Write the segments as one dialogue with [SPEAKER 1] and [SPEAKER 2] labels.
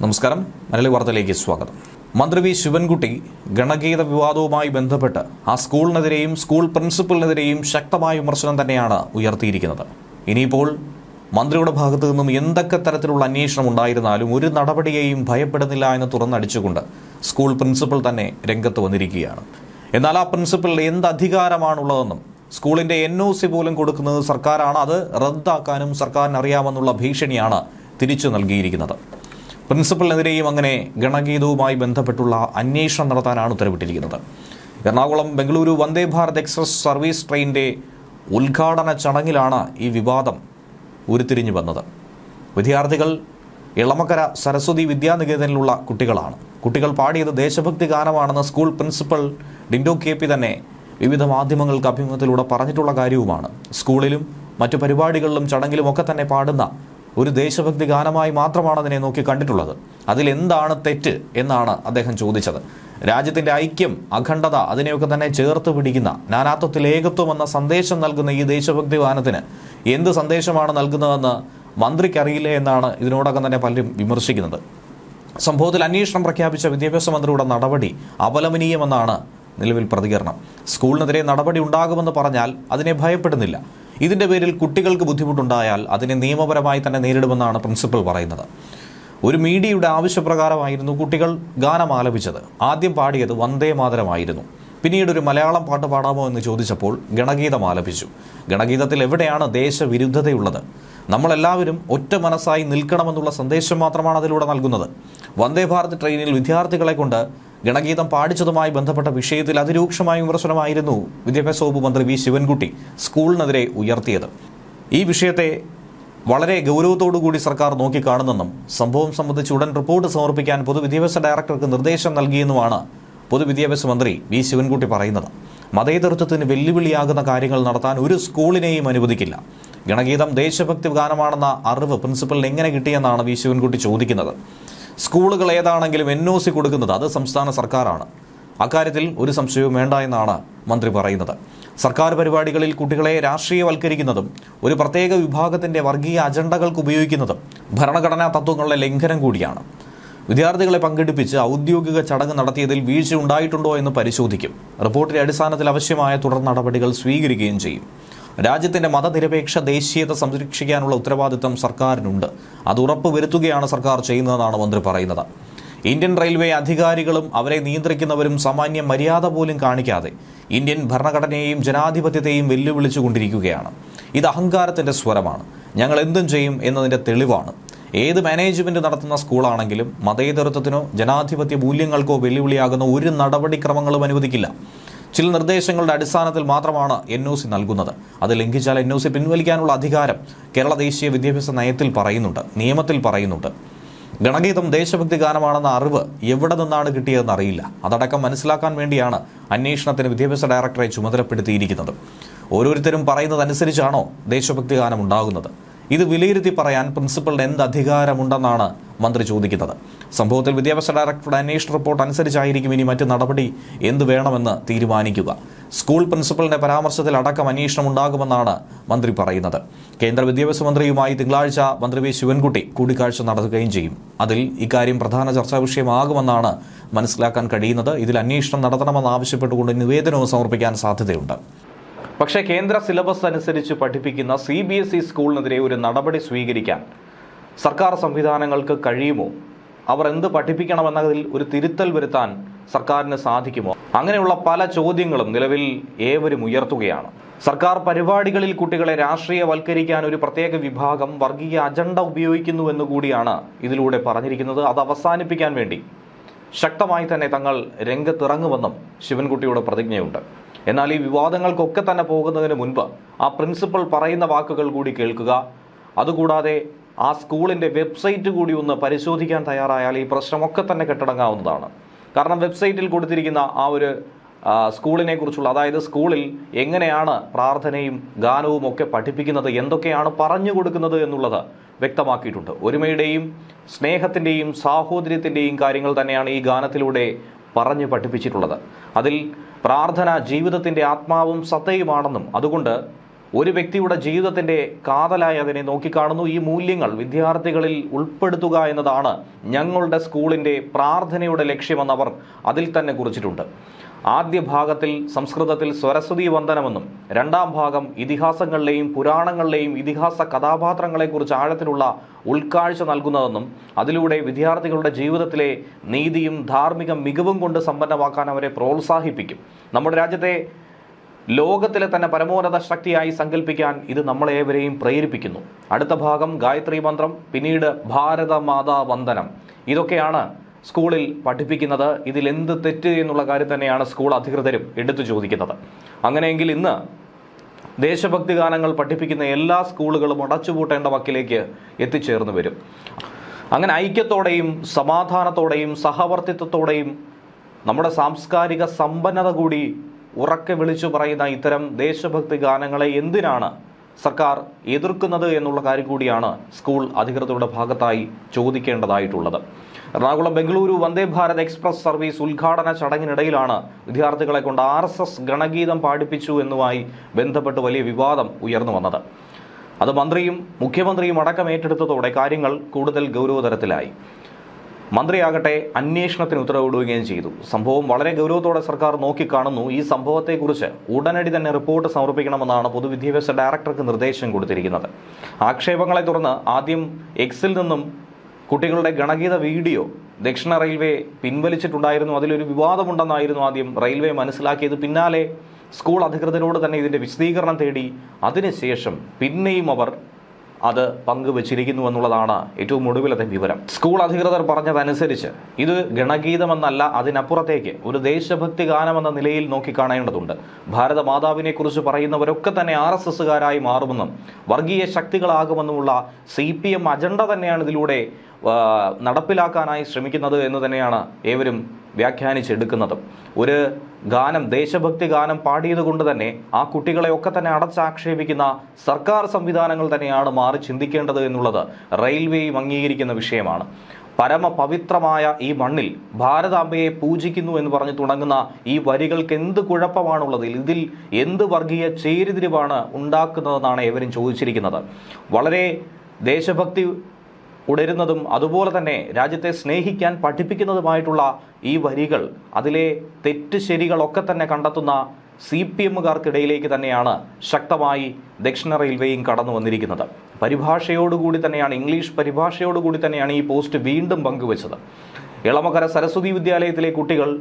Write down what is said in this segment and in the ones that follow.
[SPEAKER 1] നമസ്കാരം. മലയാളി വാർത്തയിലേക്ക് സ്വാഗതം. മന്ത്രി വി ശിവൻകുട്ടി ഗണഗീത വിവാദവുമായി ബന്ധപ്പെട്ട് ആ സ്കൂളിനെതിരെയും സ്കൂൾ പ്രിൻസിപ്പലിനെതിരെയും ശക്തമായ വിമർശനം തന്നെയാണ് ഉയർത്തിയിരിക്കുന്നത്. ഇനിയിപ്പോൾ മന്ത്രിയുടെ ഭാഗത്തു നിന്നും എന്തൊക്കെ തരത്തിലുള്ള അന്വേഷണം ഉണ്ടായിരുന്നാലും ഒരു നടപടിയെയും ഭയപ്പെടുന്നില്ല എന്ന് തുറന്നടിച്ചുകൊണ്ട് സ്കൂൾ പ്രിൻസിപ്പൽ തന്നെ രംഗത്ത് വന്നിരിക്കുകയാണ്. എന്നാൽ ആ പ്രിൻസിപ്പലിന് എന്ത് അധികാരമാണുള്ളതെന്നും സ്കൂളിൻ്റെ NOC പോലും കൊടുക്കുന്നത് സർക്കാരാണ്, അത് റദ്ദാക്കാനും സർക്കാരിന് അറിയാമെന്നുള്ള ഭീഷണിയാണ് തിരിച്ചു നൽകിയിരിക്കുന്നത്. പ്രിൻസിപ്പലിനെതിരെയും അങ്ങനെ ഗണഗീതവുമായി ബന്ധപ്പെട്ടുള്ള അന്വേഷണം നടത്താനാണ് ഉത്തരവിട്ടിരിക്കുന്നത്. എറണാകുളം ബംഗളൂരു വന്ദേ ഭാരത് എക്സ്പ്രസ് സർവീസ് ട്രെയിനിൻ്റെ ഉദ്ഘാടന ചടങ്ങിലാണ് ഈ വിവാദം ഉരുത്തിരിഞ്ഞു വന്നത്. വിദ്യാർത്ഥികൾ ഇളമക്കര സരസ്വതി വിദ്യാനികേതനിലുള്ള കുട്ടികളാണ്. കുട്ടികൾ പാടിയത് ദേശഭക്തി ഗാനമാണെന്ന് സ്കൂൾ പ്രിൻസിപ്പൽ ഡിൻഡോ KP തന്നെ വിവിധ മാധ്യമങ്ങൾക്ക് അഭിമുഖത്തിലൂടെ പറഞ്ഞിട്ടുള്ള കാര്യവുമാണ്. സ്കൂളിലും മറ്റു പരിപാടികളിലും ചടങ്ങിലുമൊക്കെ തന്നെ പാടുന്ന ഒരു ദേശഭക്തി ഗാനമായി മാത്രമാണ് അതിനെ നോക്കി കണ്ടിട്ടുള്ളത്. അതിലെന്താണ് തെറ്റ് എന്നാണ് അദ്ദേഹം ചോദിച്ചത്. രാജ്യത്തിൻ്റെ ഐക്യം, അഖണ്ഡത അതിനെയൊക്കെ തന്നെ ചേർത്ത് പിടിക്കുന്ന നാനാത്വത്തിൽ ഏകത്വം എന്ന സന്ദേശം നൽകുന്ന ഈ ദേശഭക്തി ഗാനത്തിന് എന്ത് സന്ദേശമാണ് നൽകുന്നതെന്ന് മന്ത്രിക്കറിയില്ലേ എന്നാണ് ഇതിനോടകം തന്നെ പലരും വിമർശിക്കുന്നത്. സംഭവത്തിൽ അന്വേഷണം പ്രഖ്യാപിച്ച വിദ്യാഭ്യാസ മന്ത്രിയുടെ നടപടി അപലപനീയമെന്നാണ് നിലവിൽ പ്രതികരണം. സ്കൂളിനെതിരെ നടപടി ഉണ്ടാകുമെന്ന് പറഞ്ഞാൽ അതിനെ ഭയപ്പെടുന്നില്ല. ഇതിൻ്റെ പേരിൽ കുട്ടികൾക്ക് ബുദ്ധിമുട്ടുണ്ടായാൽ അതിനെ നിയമപരമായി തന്നെ നേരിടുമെന്നാണ് പ്രിൻസിപ്പൽ പറയുന്നത്. ഒരു മീഡിയയുടെ ആവശ്യപ്രകാരമായിരുന്നു കുട്ടികൾ ഗാനം ആലപിച്ചത്. ആദ്യം പാടിയത് വന്ദേ മാതരമായിരുന്നു. പിന്നീട് ഒരു മലയാളം പാട്ട് പാടാമോ എന്ന് ചോദിച്ചപ്പോൾ ഗണഗീതം ആലപിച്ചു. ഗണഗീതത്തിൽ എവിടെയാണ് ദേശവിരുദ്ധതയുള്ളത്? നമ്മളെല്ലാവരും ഒറ്റ മനസ്സായി നിൽക്കണമെന്നുള്ള സന്ദേശം മാത്രമാണ് അതിലൂടെ നൽകുന്നത്. വന്ദേ ഭാരത് ട്രെയിനിൽ വിദ്യാർത്ഥികളെ കൊണ്ട് ഗണഗീതം പാടിച്ചതുമായി ബന്ധപ്പെട്ട വിഷയത്തിൽ അതിരൂക്ഷമായ വിമർശനമായിരുന്നു വിദ്യാഭ്യാസ വകുപ്പ് മന്ത്രി വി ശിവൻകുട്ടി സ്കൂളിനെതിരെ ഉയർത്തിയത്. ഈ വിഷയത്തെ വളരെ ഗൗരവത്തോടുകൂടി സർക്കാർ നോക്കിക്കാണുന്നെന്നും സംഭവം സംബന്ധിച്ച് ഉടൻ റിപ്പോർട്ട് സമർപ്പിക്കാൻ പൊതുവിദ്യാഭ്യാസ ഡയറക്ടർക്ക് നിർദ്ദേശം നൽകിയെന്നുമാണ് പൊതുവിദ്യാഭ്യാസ മന്ത്രി വി ശിവൻകുട്ടി പറയുന്നത്. മതേതരത്വത്തിന് വെല്ലുവിളിയാകുന്ന കാര്യങ്ങൾ നടത്താൻ ഒരു സ്കൂളിനെയും അനുവദിക്കില്ല. ഗണഗീതം ദേശഭക്തി ഗാനമാണെന്ന അറിവ് പ്രിൻസിപ്പലിന് എങ്ങനെ കിട്ടിയെന്നാണ് വി ശിവൻകുട്ടി ചോദിക്കുന്നത്. സ്കൂളുകൾ ഏതാണെങ്കിലും NOC കൊടുക്കുന്നത് അത് സംസ്ഥാന സർക്കാരാണ്. അക്കാര്യത്തിൽ ഒരു സംശയവും വേണ്ട എന്നാണ് മന്ത്രി പറയുന്നത്. സർക്കാർ പരിപാടികളിൽ കുട്ടികളെ രാഷ്ട്രീയവൽക്കരിക്കുന്നതും ഒരു പ്രത്യേക വിഭാഗത്തിൻ്റെ വർഗീയ അജണ്ടകൾക്ക് ഉപയോഗിക്കുന്നതും ഭരണഘടനാ തത്വങ്ങളുടെ ലംഘനം കൂടിയാണ്. വിദ്യാർത്ഥികളെ പങ്കെടുപ്പിച്ച് ഔദ്യോഗിക ചടങ്ങ് നടത്തിയതിൽ വീഴ്ച ഉണ്ടായിട്ടുണ്ടോ എന്ന് പരിശോധിക്കും. റിപ്പോർട്ടിന്റെ അടിസ്ഥാനത്തിൽ ആവശ്യമായ തുടർ നടപടികൾ സ്വീകരിക്കുകയും ചെയ്യും. രാജ്യത്തിൻ്റെ മതനിരപേക്ഷ ദേശീയത സംരക്ഷിക്കാനുള്ള ഉത്തരവാദിത്തം സർക്കാരിനുണ്ട്. അത് ഉറപ്പുവരുത്തുകയാണ് സർക്കാർ ചെയ്യുന്നതെന്നാണ് മന്ത്രി പറയുന്നത്. ഇന്ത്യൻ റെയിൽവേ അധികാരികളും അവരെ നിയന്ത്രിക്കുന്നവരും സാമാന്യ മര്യാദ പോലും കാണിക്കാതെ ഇന്ത്യൻ ഭരണഘടനയെയും ജനാധിപത്യത്തെയും വെല്ലുവിളിച്ചുകൊണ്ടിരിക്കുകയാണ്. ഇത് അഹങ്കാരത്തിൻ്റെ സ്വരമാണ്. ഞങ്ങൾ എന്തും ചെയ്യും എന്നതിൻ്റെ തെളിവാണ്. ഏത് മാനേജ്മെൻറ്റ് നടത്തുന്ന സ്കൂളാണെങ്കിലും മതേതരത്വത്തിനോ ജനാധിപത്യ മൂല്യങ്ങൾക്കോ വെല്ലുവിളിയാകുന്ന ഒരു നടപടിക്രമങ്ങളും അനുവദിക്കില്ല. ചില നിർദ്ദേശങ്ങളുടെ അടിസ്ഥാനത്തിൽ മാത്രമാണ് NOC നൽകുന്നത്. അത് ലംഘിച്ചാൽ NOC പിൻവലിക്കാനുള്ള അധികാരം കേരള ദേശീയ വിദ്യാഭ്യാസ നയത്തിൽ പറയുന്നുണ്ട്, നിയമത്തിൽ പറയുന്നുണ്ട്. ഗണഗീതം ദേശഭക്തി ഗാനമാണെന്ന അറിവ് എവിടെ നിന്നാണ് കിട്ടിയതെന്ന് അറിയില്ല. അതടക്കം മനസ്സിലാക്കാൻ വേണ്ടിയാണ് അന്വേഷണത്തിന് വിദ്യാഭ്യാസ ഡയറക്ടറെ ചുമതലപ്പെടുത്തിയിരിക്കുന്നത്. ഓരോരുത്തരും പറയുന്നതനുസരിച്ചാണോ ദേശഭക്തി ഗാനം ഉണ്ടാകുന്നത്? ഇത് വിലയിരുത്തി പറയാൻ പ്രിൻസിപ്പലിന് എന്ത് അധികാരമുണ്ടെന്നാണ് മന്ത്രി ചോദിക്കുന്നത്. സംഭവത്തിൽ വിദ്യാഭ്യാസ ഡയറക്ടറുടെ അന്വേഷണ റിപ്പോർട്ട് അനുസരിച്ചായിരിക്കും ഇനി മറ്റ് നടപടി എന്ത് വേണമെന്ന് തീരുമാനിക്കുക. സ്കൂൾ പ്രിൻസിപ്പലിന്റെ പരാമർശത്തിൽ അടക്കം അന്വേഷണം ഉണ്ടാകുമെന്നാണ് മന്ത്രി പറയുന്നത്. കേന്ദ്ര വിദ്യാഭ്യാസ മന്ത്രിയുമായി തിങ്കളാഴ്ച മന്ത്രി വി ശിവൻകുട്ടി കൂടിക്കാഴ്ച നടത്തുകയും ചെയ്യും. അതിൽ ഇക്കാര്യം പ്രധാന ചർച്ചാ വിഷയമാകുമെന്നാണ് മനസ്സിലാക്കാൻ കഴിയുന്നത്. ഇതിൽ അന്വേഷണം നടത്തണമെന്നാവശ്യപ്പെട്ടുകൊണ്ട് നിവേദനവും സമർപ്പിക്കാൻ സാധ്യതയുണ്ട്. പക്ഷേ കേന്ദ്ര സിലബസ് അനുസരിച്ച് പഠിപ്പിക്കുന്ന CBSE സ്കൂളിനെതിരെ ഒരു നടപടി സ്വീകരിക്കാൻ സർക്കാർ സംവിധാനങ്ങൾക്ക് കഴിയുമോ? അവർ എന്ത് പഠിപ്പിക്കണമെന്നതിൽ ഒരു തിരുത്തൽ വരുത്താൻ സർക്കാരിന് സാധിക്കുമോ? അങ്ങനെയുള്ള പല ചോദ്യങ്ങളും നിലവിൽ ഏവരും ഉയർത്തുകയാണ്. സർക്കാർ പരിപാടികളിൽ കുട്ടികളെ രാഷ്ട്രീയവൽക്കരിക്കാൻ ഒരു പ്രത്യേക വിഭാഗം വർഗീയ അജണ്ട ഉപയോഗിക്കുന്നുവെന്ന് കൂടിയാണ് ഇതിലൂടെ പറഞ്ഞിരിക്കുന്നത്. അത് അവസാനിപ്പിക്കാൻ വേണ്ടി ശക്തമായി തന്നെ തങ്ങൾ രംഗത്തിറങ്ങുമെന്നും ശിവൻകുട്ടിയുടെ പ്രതിജ്ഞയുണ്ട്. എന്നാൽ ഈ വിവാദങ്ങൾക്കൊക്കെ തന്നെ പോകുന്നതിന് മുൻപ് ആ പ്രിൻസിപ്പൽ പറയുന്ന വാക്കുകൾ കൂടി കേൾക്കുക. അതുകൂടാതെ ആ സ്കൂളിൻ്റെ വെബ്സൈറ്റ് കൂടി ഒന്ന് പരിശോധിക്കാൻ തയ്യാറായാൽ ഈ പ്രശ്നമൊക്കെ തന്നെ കെട്ടടങ്ങാവുന്നതാണ്. കാരണം വെബ്സൈറ്റിൽ കൊടുത്തിരിക്കുന്ന ആ ഒരു സ്കൂളിനെ കുറിച്ചുള്ള, അതായത് സ്കൂളിൽ എങ്ങനെയാണ് പ്രാർത്ഥനയും ഗാനവും ഒക്കെ പഠിപ്പിക്കുന്നത്, എന്തൊക്കെയാണ് പറഞ്ഞു കൊടുക്കുന്നത് എന്നുള്ളത് വ്യക്തമാക്കിയിട്ടുണ്ട്. ഒരുമയുടെയും സ്നേഹത്തിൻ്റെയും സാഹോദര്യത്തിൻ്റെയും കാര്യങ്ങൾ തന്നെയാണ് ഈ ഗാനത്തിലൂടെ പറഞ്ഞു പഠിപ്പിച്ചിട്ടുള്ളത്. അതിൽ പ്രാർത്ഥന ജീവിതത്തിൻ്റെ ആത്മാവും സത്തയുമാണെന്നും അതുകൊണ്ട് ഒരു വ്യക്തിയുടെ ജീവിതത്തിൻ്റെ കാതലായി അതിനെ നോക്കിക്കാണുന്നു. ഈ മൂല്യങ്ങൾ വിദ്യാർത്ഥികളിൽ ഉൾപ്പെടുത്തുക എന്നതാണ് ഞങ്ങളുടെ സ്കൂളിൻ്റെ പ്രാർത്ഥനയുടെ ലക്ഷ്യമെന്നവർ അതിൽ തന്നെ കുറിച്ചിട്ടുണ്ട്. ആദ്യ ഭാഗത്തിൽ സംസ്കൃതത്തിൽ സരസ്വതി വന്ദനമെന്നും രണ്ടാം ഭാഗം ഇതിഹാസങ്ങളിലെയും പുരാണങ്ങളിലെയും ഇതിഹാസ കഥാപാത്രങ്ങളെക്കുറിച്ച് ആഴത്തിലുള്ള ഉൾക്കാഴ്ച നൽകുന്നതെന്നും അതിലൂടെ വിദ്യാർത്ഥികളുടെ ജീവിതത്തിലെ നീതിയും ധാർമ്മിക മികവും കൊണ്ട് സമ്പന്നമാക്കാൻ അവരെ പ്രോത്സാഹിപ്പിക്കും. നമ്മുടെ രാജ്യത്തെ ലോകത്തിലെ തന്നെ പരമോന്നത ശക്തിയായി സങ്കല്പിക്കാൻ ഇത് നമ്മളേവരെയും പ്രേരിപ്പിക്കുന്നു. അടുത്ത ഭാഗം ഗായത്രി മന്ത്രം, പിന്നീട് ഭാരതമാതാ വന്ദനം. ഇതൊക്കെയാണ് സ്കൂളിൽ പഠിപ്പിക്കുന്നത്. ഇതിൽ എന്ത് തെറ്റ് എന്നുള്ള കാര്യം തന്നെയാണ് സ്കൂൾ അധികൃതരും എടുത്തു ചോദിക്കുന്നത്. അങ്ങനെയെങ്കിൽ ഇന്ന് ദേശഭക്തി ഗാനങ്ങൾ പഠിപ്പിക്കുന്ന എല്ലാ സ്കൂളുകളും അടച്ചുപൂട്ടേണ്ട വക്കിലേക്ക് എത്തിച്ചേർന്നു വരും. അങ്ങനെ ഐക്യത്തോടെയും സമാധാനത്തോടെയും സഹവർത്തിത്വത്തോടെയും നമ്മുടെ സാംസ്കാരിക സമ്പന്നത കൂടി ഉറക്കെ വിളിച്ചു പറയുന്ന ഇത്തരം ദേശഭക്തി ഗാനങ്ങളെ എന്തിനാണ് സർക്കാർ എതിർക്കുന്നത് എന്നുള്ള കാര്യം കൂടിയാണ് സ്കൂൾ അധികൃതരുടെ ഭാഗത്തായി ചോദിക്കേണ്ടതായിട്ടുള്ളത്. എറണാകുളം ബംഗളൂരു വന്ദേ ഭാരത് എക്സ്പ്രസ് സർവീസ് ഉദ്ഘാടന ചടങ്ങിനിടയിലാണ് വിദ്യാർത്ഥികളെ കൊണ്ട് RSS ഗണഗീതം പാടിപ്പിച്ചു എന്നുമായി ബന്ധപ്പെട്ട് വലിയ വിവാദം ഉയർന്നു വന്നത്. അത് മന്ത്രിയും മുഖ്യമന്ത്രിയും അടക്കം ഏറ്റെടുത്തതോടെ കാര്യങ്ങൾ കൂടുതൽ ഗൗരവതരത്തിലായി. മന്ത്രിയാകട്ടെ അന്വേഷണത്തിന് ഉത്തരവിടുകയും ചെയ്തു. സംഭവം വളരെ ഗൗരവത്തോടെ സർക്കാർ നോക്കിക്കാണുന്നു. ഈ സംഭവത്തെക്കുറിച്ച് ഉടനടി തന്നെ റിപ്പോർട്ട് സമർപ്പിക്കണമെന്നാണ് പൊതുവിദ്യാഭ്യാസ ഡയറക്ടർക്ക് നിർദ്ദേശം കൊടുത്തിരിക്കുന്നത്. ആക്ഷേപങ്ങളെ തുടർന്ന് ആദ്യം എക്സിൽ നിന്നും കുട്ടികളുടെ ഗണഗീത വീഡിയോ ദക്ഷിണ റെയിൽവേ പിൻവലിച്ചിട്ടുണ്ടായിരുന്നു. അതിലൊരു വിവാദമുണ്ടെന്നായിരുന്നു ആദ്യം റെയിൽവേ മനസ്സിലാക്കിയത്. പിന്നാലെ സ്കൂൾ അധികൃതരോട് തന്നെ ഇതിൻ്റെ വിശദീകരണം തേടി അതിനുശേഷം പിന്നെയും അവർ അത് പങ്കുവച്ചിരിക്കുന്നു എന്നുള്ളതാണ് ഏറ്റവും ഒടുവിലത്തെ വിവരം. സ്കൂൾ അധികൃതർ പറഞ്ഞതനുസരിച്ച് ഇത് ഗണഗീതമെന്നല്ല, അതിനപ്പുറത്തേക്ക് ഒരു ദേശഭക്തി ഗാനമെന്ന നിലയിൽ നോക്കിക്കാണേണ്ടതുണ്ട്. ഭാരതമാതാവിനെ കുറിച്ച് പറയുന്നവരൊക്കെ തന്നെ RSSകാരായി മാറുമെന്നും വർഗീയ ശക്തികളാകുമെന്നുമുള്ള CPM അജണ്ട തന്നെയാണ് ഇതിലൂടെ നടപ്പിലാക്കാനായി ശ്രമിക്കുന്നത് എന്ന് തന്നെയാണ് ഏവരും വ്യാഖ്യാനിച്ചെടുക്കുന്നത്. ഒരു ഗാനം, ദേശഭക്തി ഗാനം പാടിയത് കൊണ്ട് തന്നെ ആ കുട്ടികളെയൊക്കെ തന്നെ അടച്ചാക്ഷേപിക്കുന്ന സർക്കാർ സംവിധാനങ്ങൾ തന്നെയാണ് മാറി ചിന്തിക്കേണ്ടത് എന്നുള്ളത് റെയിൽവേയും അംഗീകരിക്കുന്ന വിഷയമാണ്. പരമപവിത്രമായ ഈ മണ്ണിൽ ഭാരതാംബയെ പൂജിക്കുന്നു എന്ന് പറഞ്ഞു തുടങ്ങുന്ന ഈ വരികൾക്ക് എന്ത് കുഴപ്പമാണുള്ളത്? ഇതിൽ എന്ത് വർഗീയ ചേരിതിരിവാണ് ഉണ്ടാക്കുന്നതെന്നാണ് ഏവരും ചോദിച്ചിരിക്കുന്നത്. വളരെ ദേശഭക്തി ഉണരുന്നതും അതുപോലെ തന്നെ രാജ്യത്തെ സ്നേഹിക്കാൻ പഠിപ്പിക്കുന്നതുമായിട്ടുള്ള ഈ വരികൾ, അതിലെ തെറ്റ് ശരികളൊക്കെ തന്നെ കണ്ടെത്തുന്ന CPMകാർക്കിടയിലേക്ക് തന്നെയാണ് ശക്തമായി ദക്ഷിണ റെയിൽവേയും കടന്നു വന്നിരിക്കുന്നത്. പരിഭാഷയോടുകൂടി തന്നെയാണ്, ഇംഗ്ലീഷ് പരിഭാഷയോടുകൂടി തന്നെയാണ് ഈ പോസ്റ്റ് വീണ്ടും പങ്കുവച്ചത്. എളമകര സരസ്വതി വിദ്യാലയത്തിലെ കുട്ടികൾ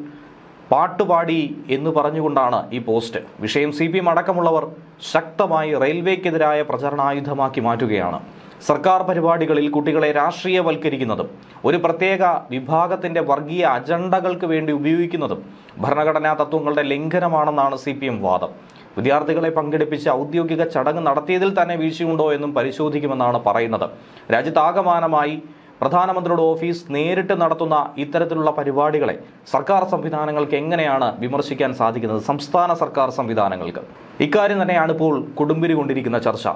[SPEAKER 1] പാട്ടുപാടി എന്ന് പറഞ്ഞുകൊണ്ടാണ് ഈ പോസ്റ്റ്. വിഷയം CPM അടക്കമുള്ളവർ ശക്തമായി റെയിൽവേക്കെതിരായ പ്രചരണായുധമാക്കി മാറ്റുകയാണ്. സർക്കാർ പരിപാടികളിൽ കുട്ടികളെ രാഷ്ട്രീയവൽക്കരിക്കുന്നതും ഒരു പ്രത്യേക വിഭാഗത്തിൻ്റെ വർഗീയ അജണ്ടകൾക്ക് വേണ്ടി ഉപയോഗിക്കുന്നതും ഭരണഘടനാ തത്വങ്ങളുടെ ലംഘനമാണെന്നാണ് CPM വാദം. വിദ്യാർത്ഥികളെ പങ്കെടുപ്പിച്ച് ഔദ്യോഗിക ചടങ്ങ് നടത്തിയതിൽ തന്നെ വീഴ്ചയുണ്ടോ എന്നും പരിശോധിക്കുമെന്നാണ് പറയുന്നത്. രാജ്യത്താകമാനമായി പ്രധാനമന്ത്രിയുടെ ഓഫീസ് നേരിട്ട് നടത്തുന്ന ഇത്തരത്തിലുള്ള പരിപാടികളെ സർക്കാർ സംവിധാനങ്ങൾക്ക് എങ്ങനെയാണ് വിമർശിക്കാൻ സാധിക്കുന്നത്? സംസ്ഥാന സർക്കാർ സംവിധാനങ്ങൾക്ക് ഇക്കാര്യം തന്നെയാണ് ഇപ്പോൾ കൊടുമ്പിരി കൊണ്ടിരിക്കുന്ന ചർച്ച.